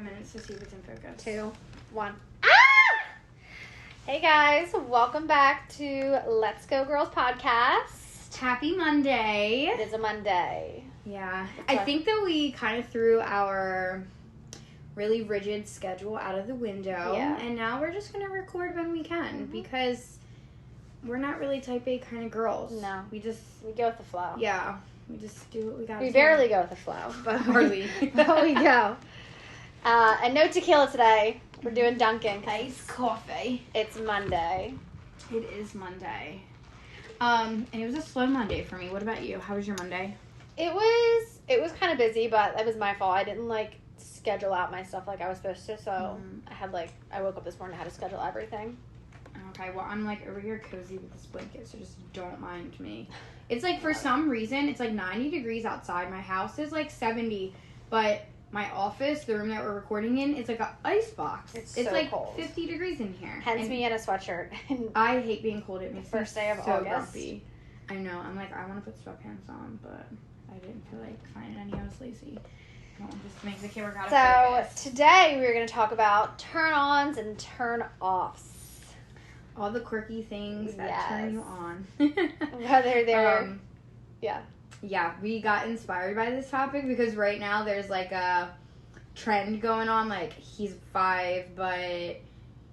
Minutes to see if it's in focus. 2, 1. Ah! Hey guys, welcome back to Let's Go Girls podcast. Happy Monday. It is a Monday. Yeah. I think that we kind of threw our really rigid schedule out of the window. Yeah. And now we're just going to record when we can because we're not really type A kind of girls. No. We just... We go with the flow. Yeah. We just do what we got to do. We barely go with the flow. But hardly. But we go. And no tequila today. We're doing Dunkin'. Iced coffee. It's Monday. It is Monday. And it was a slow Monday for me. What about you? How was your Monday? It was kind of busy, but that was my fault. I didn't schedule out my stuff like I was supposed to, so I woke up this morning and had to schedule everything. Okay, well, I'm over here cozy with this blanket, so just don't mind me. It's for some reason, it's 90 degrees outside. My house is 70, but my office, the room that we're recording in, it's an ice box. It's so cold. 50 degrees in here. Hence me in a sweatshirt. I hate being cold. It makes first me day of so August. grumpy. I know. I'm I want to put sweatpants on, but I didn't feel like finding any. I was lazy. I don't want this to make the camera gotta focus. So today we're going to talk about turn-ons and turn-offs. All the quirky things that turn you on. Whether they're... Yeah, we got inspired by this topic because right now there's a trend going on. He's 5, but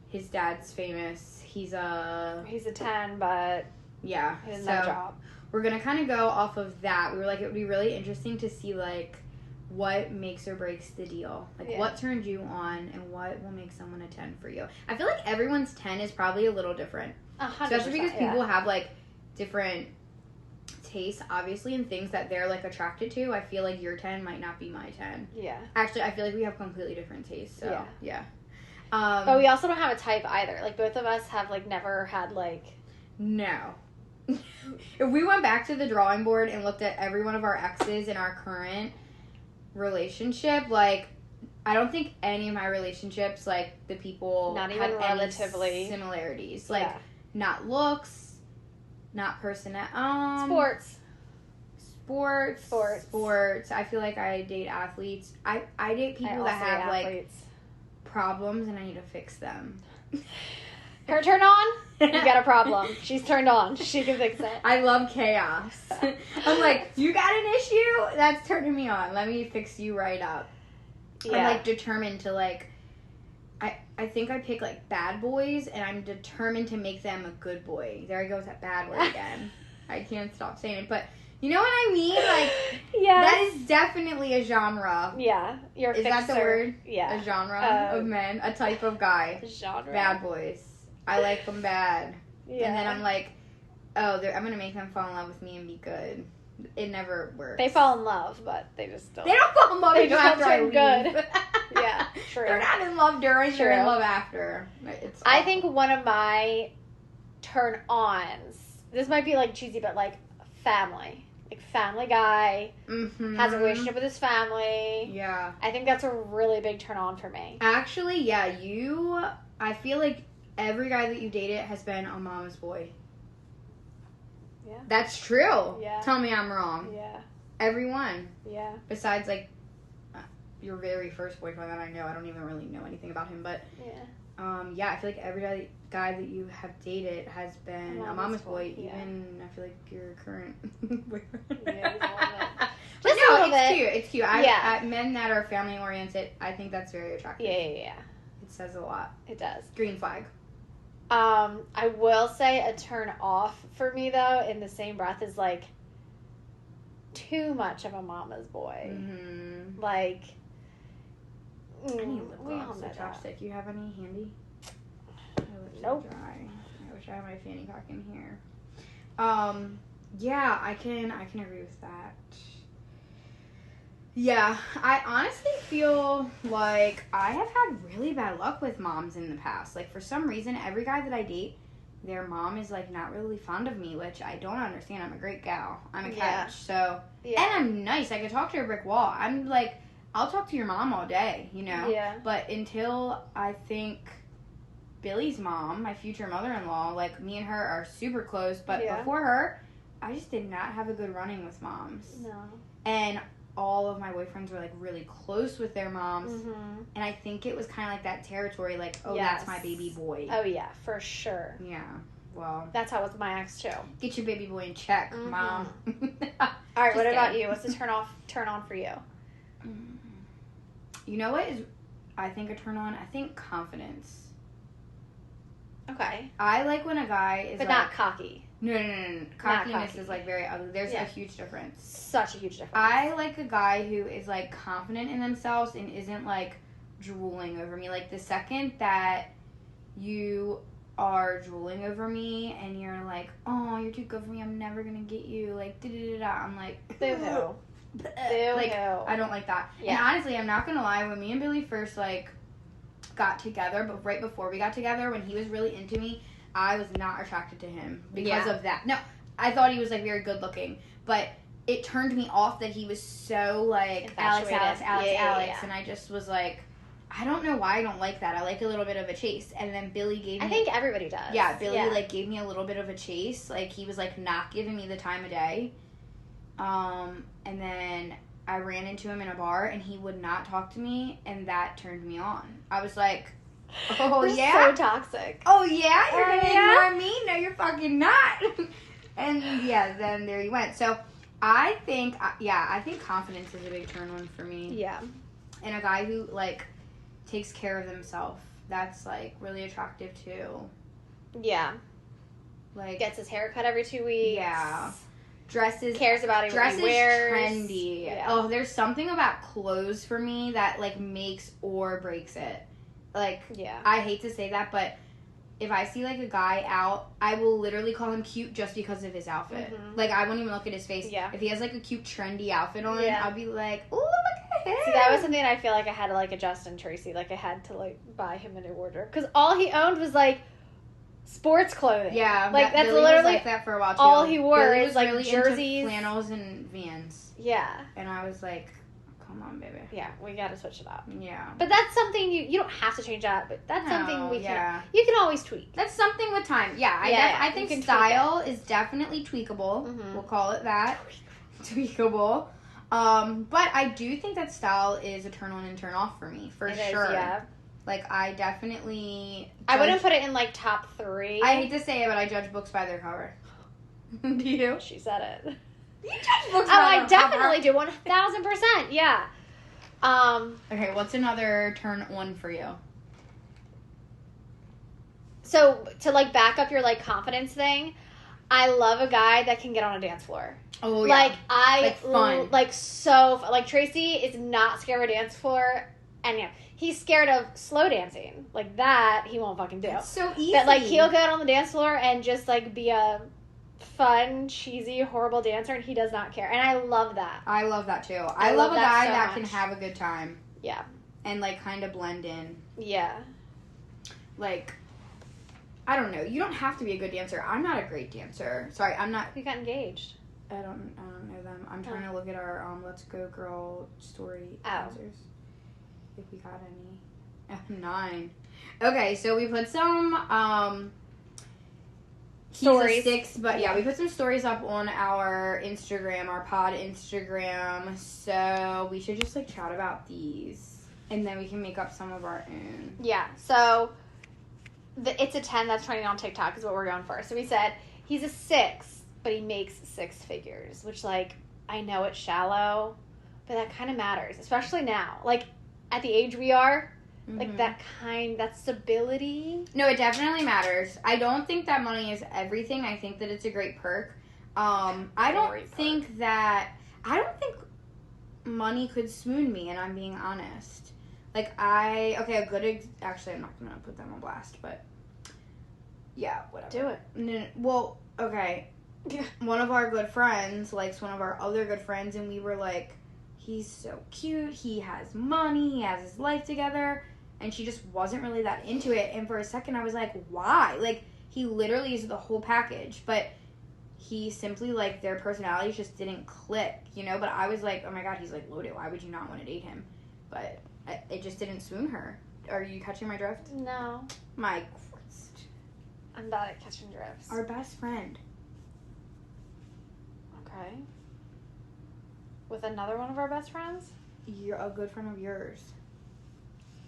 his dad's famous. He's a 10, but yeah, he doesn't have a job. We're gonna kind of go off of that. We were it would be really interesting to see what makes or breaks the deal. What turns you on and what will make someone a 10 for you. I feel like everyone's 10 is probably a little different. 100%, especially because people have different tastes, obviously, and things that they're attracted to. I feel like your 10 might not be my 10. Yeah. Actually, I feel like we have completely different tastes. So yeah. But we also don't have a type either. Both of us have never had No. If we went back to the drawing board and looked at every one of our exes in our current relationship, I don't think any of my relationships, the people not even relatively any similarities. Yeah. Not looks, not personality. Sports. I feel like I date athletes. I date people that have athletes. Problems and I need to fix them. Her turn on? You got a problem. She's turned on. She can fix it. I love chaos. I'm you got an issue? That's turning me on. Let me fix you right up. Yeah. I'm determined to I think I pick bad boys and I'm determined to make them a good boy. There I go with that bad word again. I can't stop saying it, but you know what I mean? That is definitely a genre. Yeah. Is that the word? Yeah. A genre of men, a type of guy. Genre. Bad boys. I like them bad. Yeah. And then I'm I'm going to make them fall in love with me and be good. It never works. They fall in love, but they just don't. They don't fall in love until after I leave. good. Yeah, true. They're not in love during, they're in love after. It's I think one of my turn-ons, this might be cheesy, but family. Family guy, has a relationship with his family. Yeah. I think that's a really big turn-on for me. Actually, yeah, I feel like every guy that you dated has been a mama's boy. Yeah. That's true. Yeah. Tell me I'm wrong. Yeah. Everyone. Yeah. Besides, your very first boyfriend that I know. I don't even really know anything about him, but... Yeah. I feel like every guy that you have dated has been a mama's boy. Yeah. Even, I feel like your current boyfriend. Yeah, he's a little bit. But Just a little it's bit. cute. It's cute. Men that are family-oriented, I think that's very attractive. Yeah. It says a lot. It does. Green flag. I will say a turn off for me, though, in the same breath is, too much of a mama's boy. Mm-hmm. I need lip gloss or chapstick. You have any handy? Nope. Dry. I wish I had my fanny pack in here. Yeah, I can agree with that. Yeah, I honestly feel like I have had really bad luck with moms in the past. For some reason, every guy that I date, their mom is, not really fond of me, which I don't understand. I'm a great gal. I'm a catch, so... Yeah. And I'm nice. I can talk to a brick wall. I'm, I'll talk to your mom all day, you know? Yeah. But until I think Billy's mom, my future mother-in-law, me and her are super close, but before her, I just did not have a good running with moms. No. And all of my boyfriends were like really close with their moms, and I think it was kind of like that territory, like, oh, that's my baby boy. Oh yeah, for sure. Yeah, well, that's how it was with my ex too. Get your baby boy in check, mom. All right, what about you? What's the turn on for you? You know what is, I think, a turn on? I think confidence. Okay. I like when a guy is, but like, not cocky. No. Cockiness is, like, very ugly. There's a huge difference. Such a huge difference. I like a guy who is, like, confident in themselves and isn't, like, drooling over me. Like, the second that you are drooling over me and you're like, oh, you're too good for me, I'm never gonna get you, like, da-da-da-da, I'm like, boo-hoo. Like, I don't like that. Yeah. And honestly, I'm not gonna lie, when me and Billy first, like, got together, but right before we got together, when he was really into me, I was not attracted to him because of that. No, I thought he was, like, very good looking, but it turned me off that he was so, like, Alex, and I just was like, I don't know why I don't like that. I like a little bit of a chase. And then Billy gave me... I think everybody does. Yeah, Billy, like, gave me a little bit of a chase. Like, he was, like, not giving me the time of day. And then I ran into him in a bar, and he would not talk to me, and that turned me on. I was like... Oh, yeah? So toxic. Oh, yeah? You're going to ignore me? No, you're fucking not. And, yeah, then there you went. So, I think confidence is a big turn on for me. Yeah. And a guy who, like, takes care of himself. That's, like, really attractive, too. Yeah. Like... Gets his hair cut every 2 weeks. Yeah. Dresses... Cares about it when he wears. Trendy. Yeah. Oh, there's something about clothes for me that, like, makes or breaks it. Like, I hate to say that, but if I see, like, a guy out, I will literally call him cute just because of his outfit. Mm-hmm. Like, I won't even look at his face. Yeah. If he has, like, a cute, trendy outfit on, I'll be like, ooh, look at him. See, that was something I feel like I had to, like, adjust in Tracy. Like, I had to, like, buy him a new wardrobe. Because all he owned was, like, sports clothing. Yeah. Like, that's Billy literally was like that for a while, too. all he wore is, like, really jerseys. Into flannels and Vans. Yeah. And I was like... Come on, baby. Yeah, we gotta switch it up. Yeah. But that's something you don't have to change up, but that's something we can... You can always tweak. That's something with time. Yeah, I think style is definitely tweakable. Mm-hmm. We'll call it that. Tweakable. But I do think that style is a turn on and turn off for me, for sure. Yeah. Like, I definitely... I wouldn't put it in, like, top 3. I hate to say it, but I judge books by their cover. Do you? She said it. You judge books I definitely do. 1,000%. Yeah. Okay, what's another turn on for you? So, to, like, back up your, like, confidence thing, I love a guy that can get on a dance floor. Oh, yeah. Like, fun. Like, Tracy is not scared of a dance floor, and, he's scared of slow dancing. Like, that, he won't fucking do. It's so easy. But, like, he'll go out on the dance floor and just, like, be a... fun, cheesy, horrible dancer, and he does not care. And I love that. I love that, too. I love a guy so that can have a good time. Yeah. And, like, kind of blend in. Yeah. Like, I don't know. You don't have to be a good dancer. I'm not a great dancer. Sorry, I'm not... We got engaged. I don't know them. I'm trying to look at our Let's Go Girl story answers. If we got any. 9. Okay, so we put some, stories. 6, but yeah, we put some stories up on our Instagram, our pod Instagram, so we should just, like, chat about these, and then we can make up some of our own. Yeah, so, it's a 10 that's trending on TikTok is what we're going for. So we said, he's a 6, but he makes 6 figures, which, like, I know it's shallow, but that kind of matters, especially now. Like, at the age we are... Like, that stability. No, it definitely matters. I don't think that money is everything. I think that it's a great perk. I don't think money could swoon me, and I'm being honest. Like, actually, I'm not going to put them on blast, but yeah, whatever. Do it. No, well, okay. One of our good friends likes one of our other good friends, and we were like, he's so cute, he has money, he has his life together. And she just wasn't really that into it. And for a second, I was like, why? Like, he literally is the whole package. But he simply, like, their personalities just didn't click, you know? But I was like, oh, my God, he's, like, loaded. Why would you not want to date him? But it just didn't swoon her. Are you catching my drift? No. My Christ. I'm bad at catching drifts. Our best friend. Okay. With another one of our best friends? You're a good friend of yours.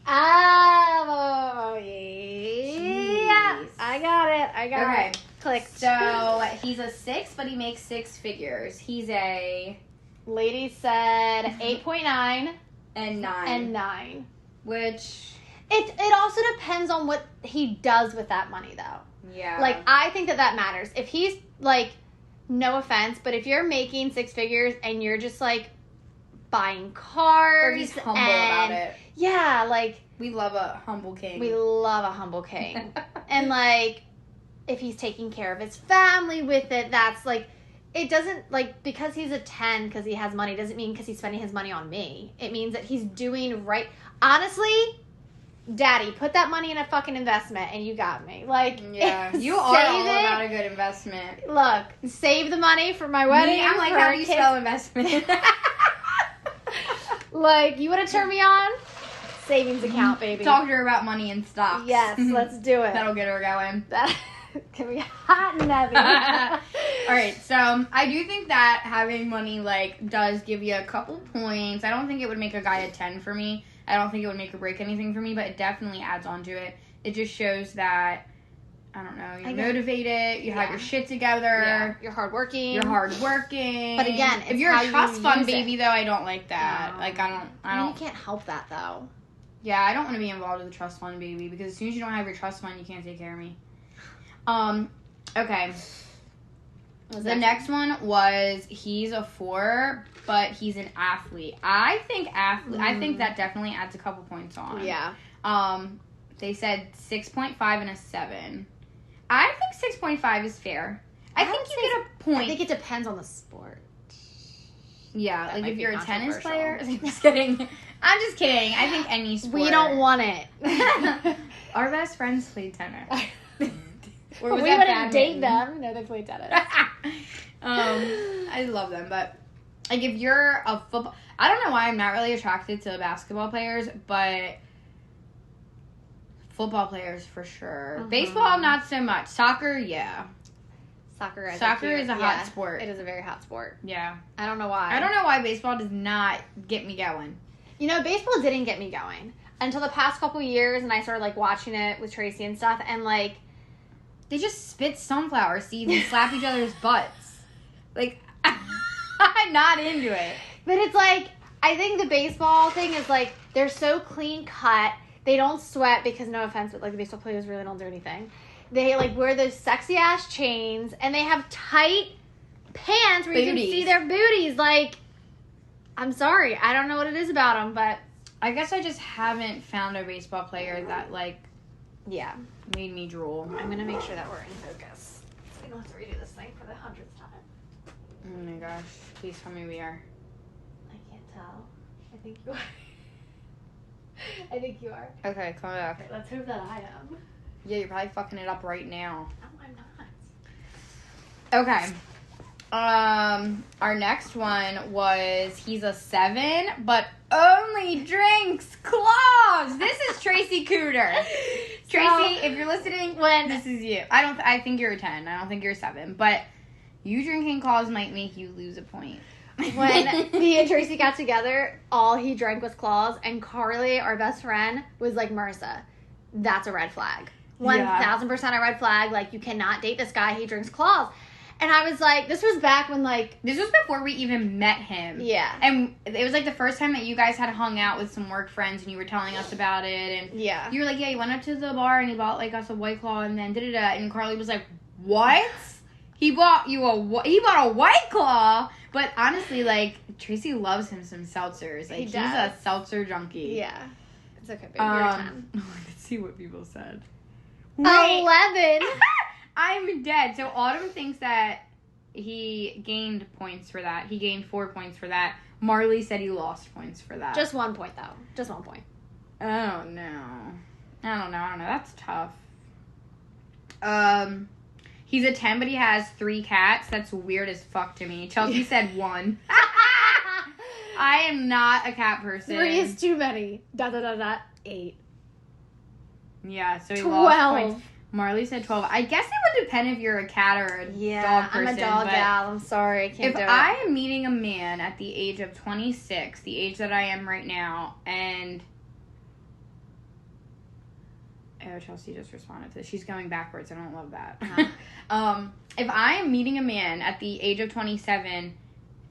Oh, yeah. Jeez. I got it. Clicked. So he's a 6, but he makes 6 figures. He's a... Lady said 8.9 and 9. and 9. Which... It also depends on what he does with that money, though. Yeah. Like, I think that matters. If he's, like, no offense, but if you're making 6 figures and you're just, like, buying cars... Or he's humble about it. Yeah, like... We love a humble king. We love a humble king. And, like, if he's taking care of his family with it, that's, like... It doesn't, like, because he's a 10 because he has money doesn't mean because he's spending his money on me. It means that he's doing right... Honestly... Daddy, put that money in a fucking investment and you got me. Like, yeah, you are all about a good investment. Look, save the money for my wedding. I'm like, how do you spell investment? Like, you want to turn me on? Savings account, baby. Talk to her about money and stocks. Yes, let's do it. That'll get her going. That can be hot and heavy. All right, so I do think that having money, like, does give you a couple points. I don't think it would make a guy a 10 for me. I don't think it would make or break anything for me, but it definitely adds on to it. It just shows that, I don't know, you're motivated, you have your shit together. Yeah. You're hardworking. But again, if you're a trust fund baby, though, I don't like that. No. Like, I don't. You can't help that, though. Yeah, I don't want to be involved with a trust fund baby, because as soon as you don't have your trust fund, you can't take care of me. Okay. The next one was he's a 4, but he's an athlete. I think that definitely adds a couple points on. Yeah. They said 6.5 and a 7. I think 6.5 is fair. I think you get a point. I think it depends on the sport. Yeah, That like might if be you're a tennis player. controversial. I'm just kidding. I'm just kidding. I think any sport. We don't want it. Our best friends played tennis. Or we wouldn't date them. No, they play tennis. I love them, but like if you're a football, I don't know why I'm not really attracted to basketball players, but football players for sure. Mm-hmm. Baseball, not so much. Soccer, yeah. Soccer is a hot sport. It is a very hot sport. Yeah. I don't know why. I don't know why baseball does not get me going. You know, baseball didn't get me going until the past couple years, and I started like watching it with Tracy and stuff, and like they just spit sunflower seeds and slap each other's butts. Like, I'm not into it. But it's like, I think the baseball thing is like, they're so clean cut. They don't sweat because, no offense, but like the baseball players really don't do anything. They like wear those sexy ass chains and they have tight pants where you can see their booties. Like, I'm sorry. I don't know what it is about them, but I guess I just haven't found a baseball player that like, yeah, made me drool. I'm going to make sure that we're in focus. So we don't have to redo this thing for the 100th time. Oh my gosh. Please tell me we are. I can't tell. I think you are. I think you are. Okay, come back. Okay, let's hope that I am. Yeah, you're probably fucking it up right now. No, I'm not. Okay. Our next one was he's a 7, but only drinks claws. This is Tracy Cooter. Tracy, if you're listening, this is you. I think you're a 10. I don't think you're a 7, but you drinking claws might make you lose a point. When me and Tracy got together, all he drank was claws, and Carly, our best friend, was like, Marissa, that's a red flag. 1,000% a red flag. Like, you cannot date this guy. He drinks claws. And I was like, this was back when, like... This was before we even met him. Yeah. And it was, like, the first time that you guys had hung out with some work friends, and you were telling us about it, and... Yeah. You were like, yeah, you went up to the bar, and he bought, like, us a White Claw, and then da-da-da, and Carly was like, what? He bought a White Claw? But honestly, like, Tracy loves him some seltzers. Like, he's a seltzer junkie. Yeah. It's okay, baby. You're a 10. Let's see what people said. 11. I'm dead. So Autumn thinks that he gained points for that. He gained 4 points for that. Marley said he lost points for that. Just 1 point, though. Just 1 point. Oh, no. I don't know. That's tough. He's a 10, but he has 3 cats. That's weird as fuck to me. Chelsea said 1. I am not a cat person. 3 is too many. 8. Yeah, so he 12. lost points. Marley said 12. I guess it would depend if you're a cat or a dog person. I'm a dog gal. I'm sorry. I can't do it. If I am meeting a man at the age of 26, the age that I am right now, and... Oh, Chelsea just responded to this. She's going backwards. I don't love that. If I am meeting a man at the age of 27,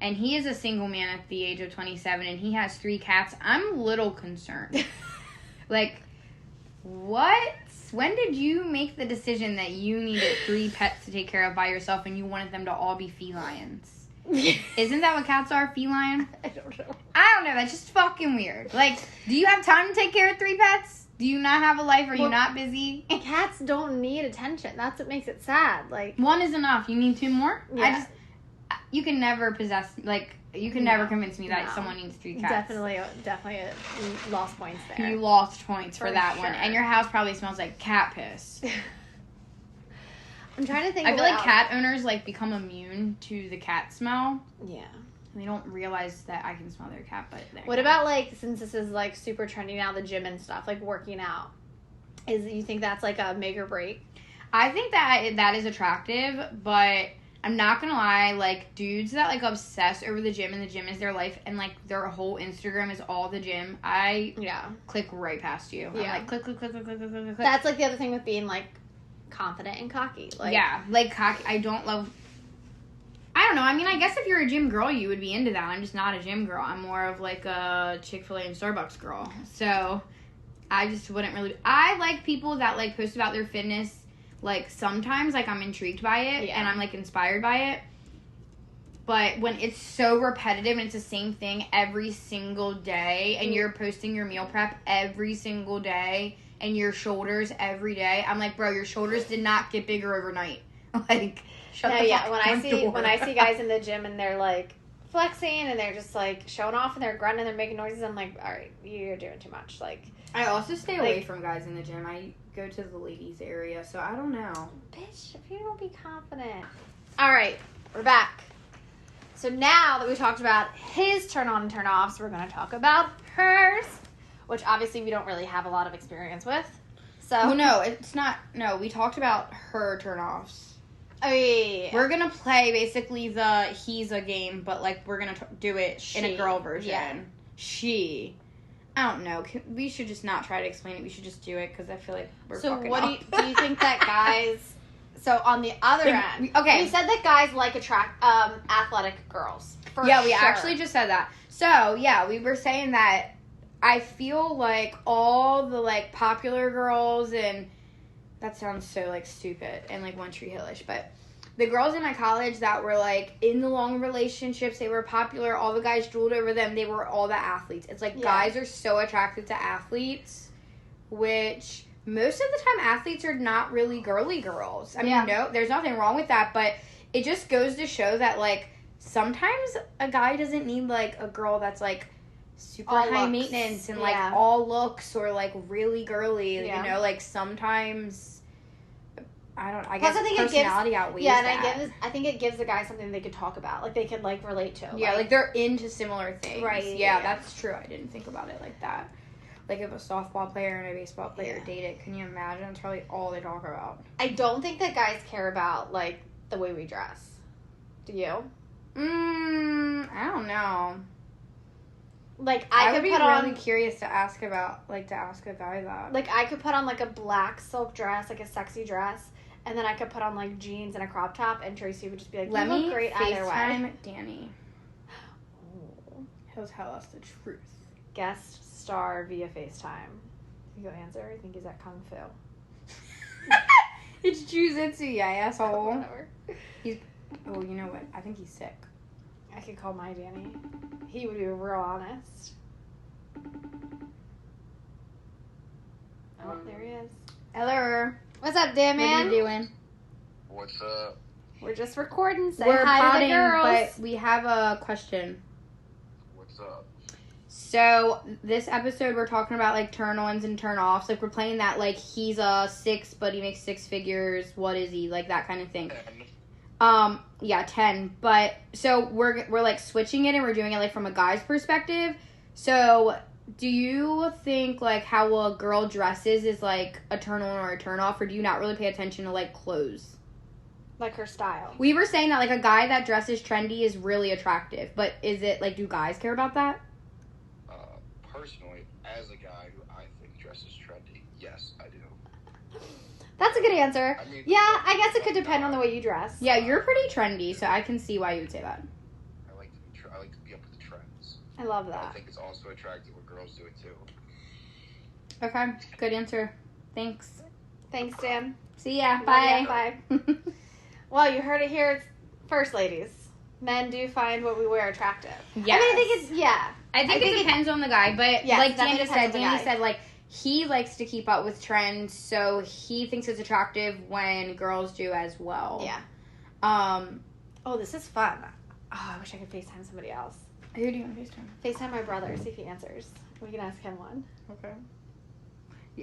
and he is a single man at the age of 27, and he has 3 cats, I'm a little concerned. Like, what? When did you make the decision that you needed 3 pets to take care of by yourself, and you wanted them to all be felines? Isn't that what cats are, feline? I don't know. I don't know. That's just fucking weird. Like, do you have time to take care of 3 pets? Do you not have a life? Are you not busy? Cats don't need attention. That's what makes it sad. Like, 1 is enough. You need 2 more? Yeah. You can never possess, like, you can never convince me that someone needs 3 cats. Definitely lost points there. You lost points for that sure. one. And your house probably smells like cat piss. I'm trying to think. I feel like cat owners, like, become immune to the cat smell. Yeah. They don't realize that I can smell their cat, but... What about, like, since this is, like, super trendy now, the gym and stuff, like, working out? You think that's, like, a make or break? I think that is attractive, but I'm not gonna lie, like, dudes that, like, obsess over the gym and the gym is their life and, like, their whole Instagram is all the gym, I click right past you. Yeah. I'm like, click. That's, like, the other thing with being, like, confident and cocky. Like, yeah, like, cocky. I don't know. I mean, I guess if you're a gym girl, you would be into that. I'm just not a gym girl. I'm more of, like, a Chick-fil-A and Starbucks girl. So, I just wouldn't really... I like people that, like, post about their fitness. Like, sometimes, like, I'm intrigued by it. And I'm, like, inspired by it. But when it's so repetitive and it's the same thing every single day, and you're posting your meal prep every single day, and your shoulders every day, I'm like, bro, your shoulders did not get bigger overnight. Like... When I see guys in the gym and they're like flexing and they're just like showing off and they're grunting and they're making noises, I'm like, all right, you're doing too much. Like, I also stay away from guys in the gym. I go to the ladies area, so I don't know. Bitch, if you don't be confident. All right, we're back. So now that we talked about his turn on and turn offs, we're going to talk about hers, which obviously we don't really have a lot of experience with. So, well, no, it's not. No, we talked about her turn offs. Oh, yeah. We're going to play basically the he's a game, but, like, we're going to do it in a girl version. Yeah. I don't know. We should just not try to explain it. We should just do it because I feel like we're fucking up. So do you think that guys... So, on the other end... Okay. We said that guys like athletic girls. Yeah, we actually just said that. So, yeah, we were saying that I feel like all the, like, popular girls and... That sounds so, like, stupid and, like, One Tree Hill-ish. But the girls in my college that were, like, in the long relationships, they were popular. All the guys drooled over them. They were all the athletes. It's like guys are so attracted to athletes, which most of the time athletes are not really girly girls. I mean, no, there's nothing wrong with that. But it just goes to show that, like, sometimes a guy doesn't need, like, a girl that's, like, super all high looks. Maintenance and like all looks or like really girly, you know, like sometimes I guess personality outweighs that. I think it gives the guy something they could talk about, like they could like relate to. Yeah, like they're into similar things. Right. Yeah, that's true. I didn't think about it like that. Like if a softball player and a baseball player dated, can you imagine? It's probably all they talk about. I don't think that guys care about like the way we dress. Do you? I don't know. Like I would be really curious to ask a guy that. Like I could put on like a black silk dress, like a sexy dress, and then I could put on like jeans and a crop top, and Tracy would just be like, "You look great either way." FaceTime Danny. He'll tell us the truth. Guest star via FaceTime. You go answer. I think he's at Kung Fu. It's Jujitsu, yeah, asshole. Whatever. Oh, you know what? I think he's sick. I could call my Danny. He would be real honest. Oh, there he is. Hello. What's up, Dan man? What are you doing? What's up? We're just recording. Say We're hi potting, to the girls. But we have a question. What's up? So, this episode we're talking about, like, turn-ons and turn-offs. Like, we're playing that, like, he's a 6, but he makes 6 figures. What is he? Like, that kind of thing. 10. But, so, we're like, switching it, and we're doing it, like, from a guy's perspective. So, Do you think, like, how a girl dresses is, like, a turn on or a turn off, or do you not really pay attention to, like, clothes? Like her style. We were saying that, like, a guy that dresses trendy is really attractive, but is it, like, do guys care about that? Personally, as a guy who I think dresses trendy, yes, I do. That's a good answer. I mean, yeah, I guess it could depend on the way you dress. Yeah, you're pretty trendy, so I can see why you would say that. I like to be up with the trends. I love But I that. think it's also attractive when girls do it too. Okay, good answer. Thanks. Thanks, Dan. See ya. Love Bye. ya, bye. Well, you heard it here first, ladies. Men do find what we wear attractive. Yes. I mean, I think it's, I think it depends on the guy, but Yes, like definitely depends on the Danny guy. said, like, he likes to keep up with trends, so he thinks it's attractive when girls do as well. Yeah. Oh, this is fun. Oh, I wish I could FaceTime somebody else. Who do you want to FaceTime? FaceTime my brother, see if he answers. We can ask him one. Okay.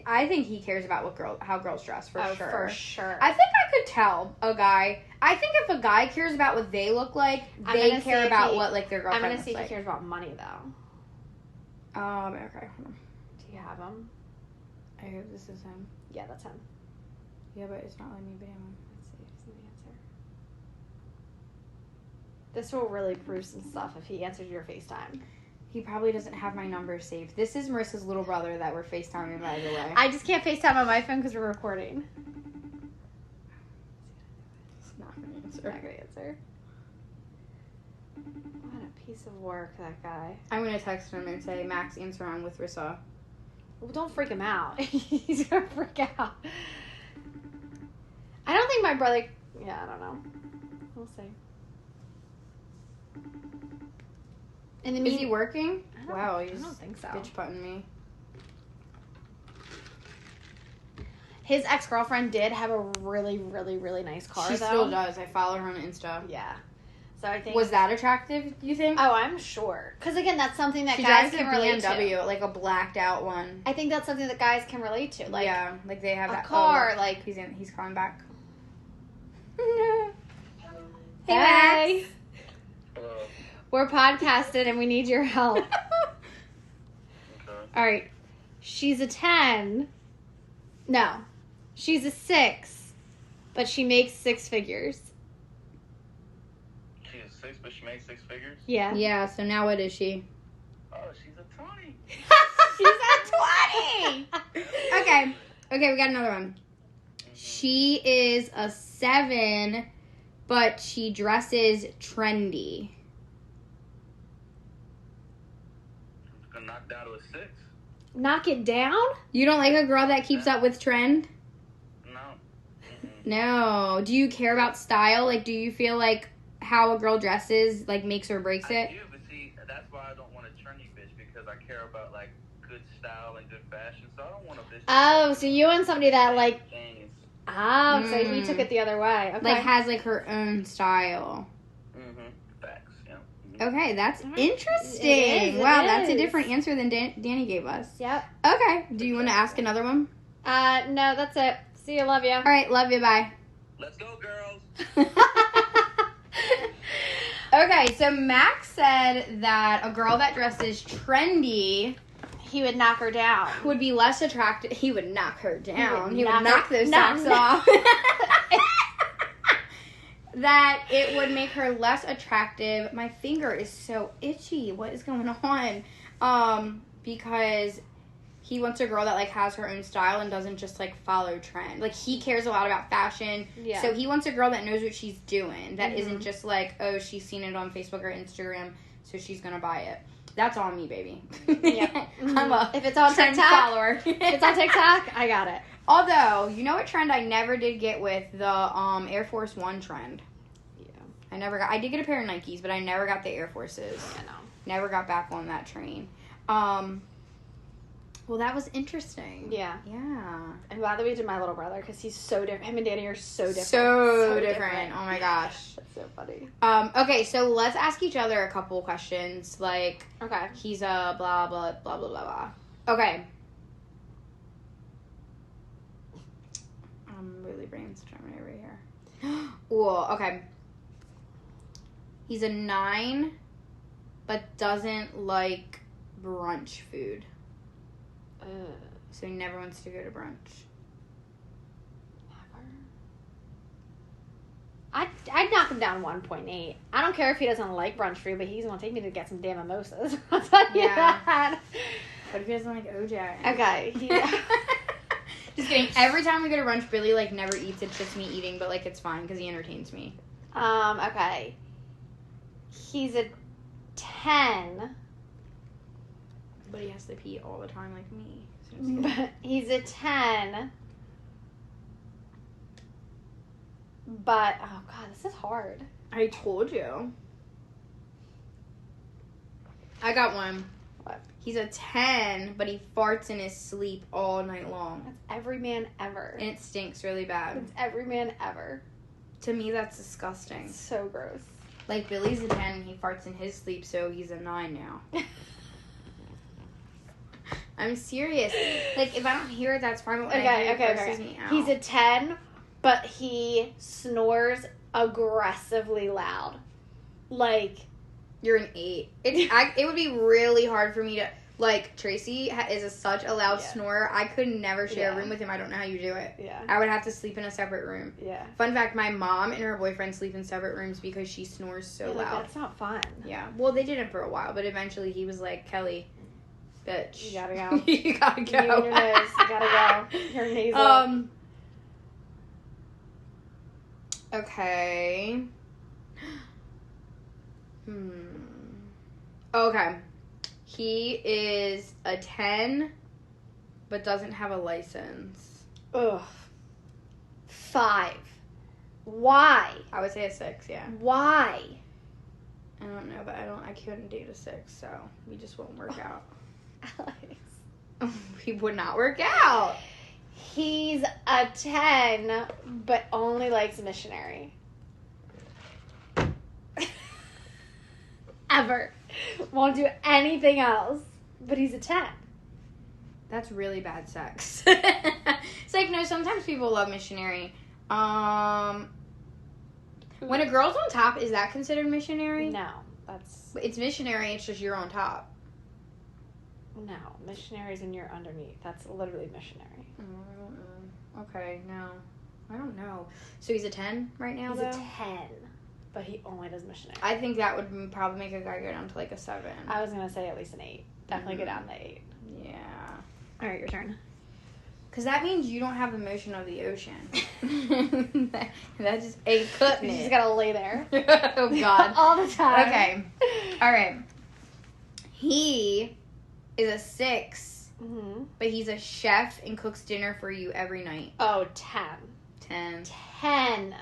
I think he cares about how girls dress, for sure. For sure. I think I could tell a guy. I think if a guy cares about what they look like, I'm they gonna see care if about he- what, like, their I'm girlfriend going to looks see if like. he cares about money, though. Okay. Hold on. Do you have him? I hope this is him. Yeah, that's him. Yeah, but it's not letting me video him. Let's see if he's going to answer. This will really prove some stuff if he answers your FaceTime. He probably doesn't have my number saved. This is Marissa's little brother that we're FaceTiming, by the way. I just can't FaceTime on my phone because we're recording. It's not going to Not answer. a great answer. What a piece of work, that guy. I'm going to text him and say, Max, answer on with Rissa. Well, don't freak him out. He's going to freak out. I don't think my brother... Yeah, I don't know. We'll see. In the Is he working? Wow, I he's don't think so. bitch putting me. His ex-girlfriend did have a really, really, really nice car, She though. still does. I follow her on Insta. Yeah. So I think... Was that attractive, you think? Oh, I'm sure. Because, again, that's something that She guys drives a can relate BMW, to. like a blacked out one. I think that's something that guys can relate to. Like, yeah, like they have a that car, oh, like... he's calling back. Hey, Max. Hello. We're podcasting and we need your help. Okay. All right. She's a 10. No. She's a 6. But she makes 6 figures. She's 6, but she makes 6 figures? Yeah. Yeah, so now what is she? Oh, she's a 20. She's a 20. Okay, we got another one. She is a 7, but she dresses trendy. Gonna knock down to a 6? Knock it down? You don't like a girl that keeps up with trend? No. No. Do you care about style? Like, do you feel like how a girl dresses, like, makes or breaks I it? do, but see, that's why I don't want a trendy bitch, because I care about, like, good style and good fashion, so I don't want a bitch Oh, so you want somebody that, like... things. Oh, so he took it the other way. Okay. Like, has, like, her own style. Facts, yeah. Okay, that's Alright. interesting. It is, Wow, it that's a is. different answer than Danny gave us. Yep. Okay, do you want to ask another one? No, that's it. See you. Love you. All right, love you, bye. Let's go, girls. Okay, so Max said that a girl that dresses trendy He would knock her down. would be less attractive. He would knock her down. He would knock knock her- those knock- socks off. That it would make her less attractive. My finger is so itchy. What is going on? Because he wants a girl that, like, has her own style and doesn't just, like, follow trend. Like, he cares a lot about fashion. Yeah. So he wants a girl that knows what she's doing. That Mhm. isn't just like, oh, she's seen it on Facebook or Instagram, so she's gonna buy it. That's on me, baby. Yep. I'm a If it's on trend TikTok, follower. if it's on TikTok, I got it. Although, you know what trend I never did get with? The Air Force One trend. Yeah. I did get a pair of Nikes, but I never got the Air Forces. I know. Never got back on that train. Well, that was interesting. Yeah. Yeah. I'm glad that we did my little brother because he's so different. Him and Danny are so different. So different. Oh my gosh. That's so funny. Okay, so let's ask each other a couple questions. Like, Okay. he's a blah, blah, blah, blah, blah, blah. Okay. I'm really brainstorming over here. Ooh, okay. He's a 9, but doesn't like brunch food. So he never wants to go to brunch. I'd knock him down 1.8. I don't care if he doesn't like brunch food, but he's going to take me to get some damn mimosas. I'll tell you that. What if he doesn't like OJ? Okay. Just kidding. Every time we go to brunch, Billy, like, never eats. It's just me eating, but, like, it's fine because he entertains me. Okay. He's a 10. But he has to pee all the time like me. But he's a 10. But, oh God, this is hard. I told you. I got one. What? He's a 10, but he farts in his sleep all night long. That's every man ever. And it stinks really bad. That's every man ever. To me, that's disgusting. It's so gross. Like, Billy's a 10 and he farts in his sleep, so he's a 9 now. I'm serious. Like, if I don't hear it, that's fine. But when I hear it, it grosses me out. He's a 10, but he snores aggressively loud. Like, you're an 8. It would be really hard for me to, like, Tracy is such a loud snorer. I could never share a room with him. I don't know how you do it. Yeah. I would have to sleep in a separate room. Yeah. Fun fact, my mom and her boyfriend sleep in separate rooms because she snores so loud. That's not fun. Yeah. Well, they did it for a while, but eventually he was like, Kelly, bitch. You gotta go. You gotta go. You and your nose. You gotta go. Your nasal. Okay. Okay. He is a 10, but doesn't have a license. Ugh. 5. Why? I would say a 6, yeah. Why? I don't know, but I couldn't date a 6, so we just won't work out. Alex. We would not work out. He's a 10, but only likes missionary. Ever. Won't do anything else. But he's a 10. That's really bad sex. It's like, no, sometimes people love missionary. When a girl's on top, is that considered missionary? No. That's... It's missionary, it's just you're on top. No. Missionary's when you're underneath. That's literally missionary. I don't know. Okay, no. I don't know. So he's a 10 right now, He's though? a 10. But he only does missionary. I think that would probably make a guy go down to like a 7. I was going to say at least an 8. Definitely go down to 8. Yeah. All right, your turn. Because that means you don't have the motion of the ocean. That just ain't cutting You it. just got to lay there. Oh, God. All the time. Okay. All right. He is a 6, but he's a chef and cooks dinner for you every night. Oh, 10. 10. 10.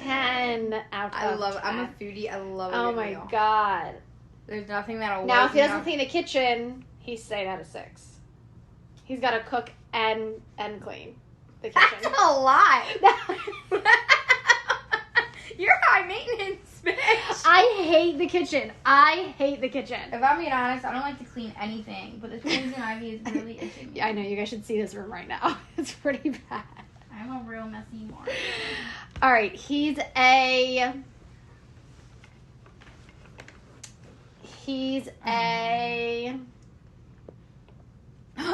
10 out of I love 10. I'm a foodie. I love a Oh good my meal. God. There's nothing that'll Now, wake if he me doesn't up. clean the kitchen, he's staying at a 6. He's got to cook and clean the kitchen. That's a lot. You're high maintenance, bitch. I hate the kitchen. I hate the kitchen. If I'm being honest, I don't like to clean anything, but this poison ivy is really itching me. Yeah, I know. You guys should see this room right now. It's pretty bad. I'm a real messy Mark. All right, he's a...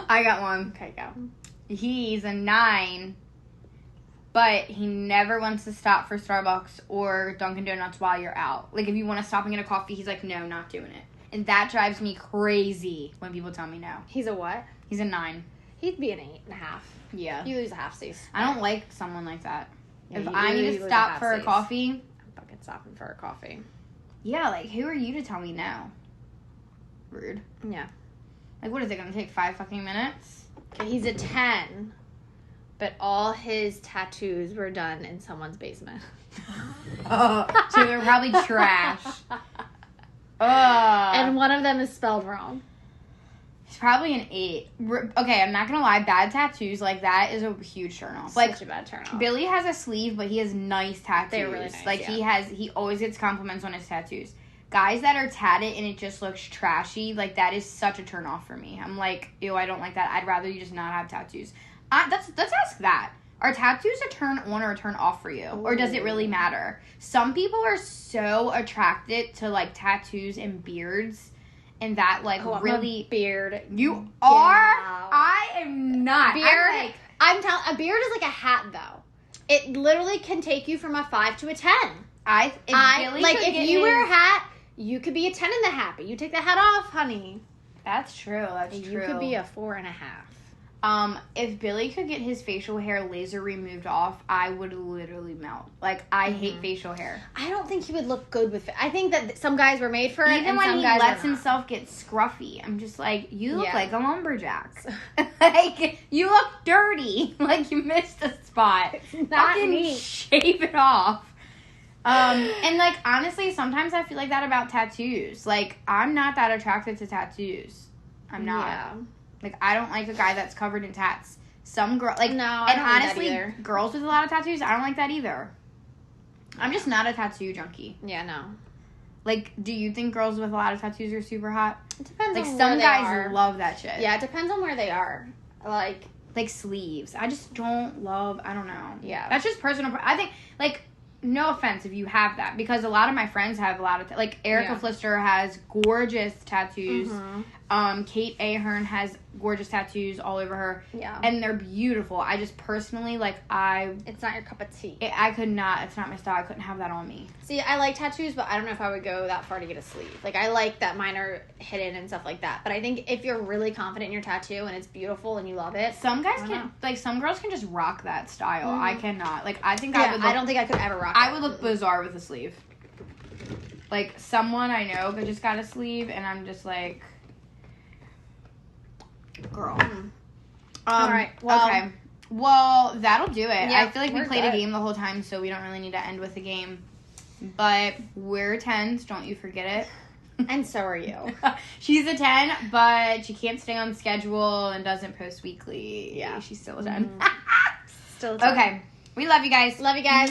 I got one. Okay, go. He's a 9, but he never wants to stop for Starbucks or Dunkin' Donuts while you're out. Like, if you want to stop and get a coffee, he's like, no, not doing it. And that drives me crazy when people tell me no. He's a what? He's a 9. He'd be an 8.5. Yeah. You lose a half C. I don't like someone like that. Yeah, if you I need lose to a stop half for a Cs. coffee, I'm fucking stopping for a coffee. yeah, like, who are you to tell me no? Rude. Yeah. Like, what is it going to take, 5 fucking minutes? Okay, he's a 10, but all his tattoos were done in someone's basement. So they're probably trash. And one of them is spelled wrong. It's probably an 8. Okay, I'm not gonna lie. Bad tattoos like that is a huge turn off. Like, Such a bad turn off. Billy has a sleeve, but he has nice tattoos. They're really nice, Like, yeah. he always gets compliments on his tattoos. Guys that are tatted and it just looks trashy, like, that is such a turn off for me. I'm like, ew, I don't like that. I'd rather you just not have tattoos. Let's ask that. Are tattoos a turn on or a turn off for you? Or does it really matter? Some people are so attracted to, like, tattoos and beards. and that like I'm really a beard. You are? I am not. Beard. I'm telling. A beard is like a hat, though. It literally can take you from a 5 to a 10. If you wear a hat, you could be a 10 in the hat, but you take the hat off, honey. That's true. That's true. You could be a 4.5. If Billy could get his facial hair laser removed off, I would literally melt. Like, I hate facial hair. I don't think he would look good with it. I think that some guys were made for it, even and when some he guys lets himself get scruffy, I'm just like, you look Yeah. like a lumberjack. Like, you look dirty. Like, you missed a spot. Not Fucking me. shave it off. And like, honestly, sometimes I feel like that about tattoos. Like, I'm not that attracted to tattoos. I'm not. Yeah. Like, I don't like a guy that's covered in tats. Some girl, like, No, I and don't like that honestly, either. girls with a lot of tattoos, I don't like that either. I'm just not a tattoo junkie. Yeah, no. Like, do you think girls with a lot of tattoos are super hot? It depends Like, on some where they guys are. love that shit. Yeah, it depends on where they are. Like sleeves. I just don't love, I don't know. Yeah. That's just personal. I think, like, no offense if you have that, because a lot of my friends have a lot of, like, Erica Yeah. Flister has gorgeous tattoos. Mm-hmm. Kate Ahern has gorgeous tattoos all over her. Yeah. And they're beautiful. I just personally, like, It's not your cup of tea. I could not, it's not my style. I couldn't have that on me. See, I like tattoos, but I don't know if I would go that far to get a sleeve. Like, I like that mine are hidden and stuff like that. But I think if you're really confident in your tattoo and it's beautiful and you love it, Some guys I don't can, know. like, some girls can just rock that style. Mhm. I cannot. Like, I think yeah, I would look, I don't think I could ever rock I it. would look bizarre with a sleeve. Like, someone I know could just got a sleeve, and I'm just like, girl. All right, well- okay. Well, that'll do it. Yeah, I feel like we we're played a good. game the whole time, so we don't really need to end with a game. But we're 10s, don't you forget it. And so are you. She's a 10, but she can't stay on schedule and doesn't post weekly. Yeah. She's still a 10. Still Okay. We love you guys. Love you guys.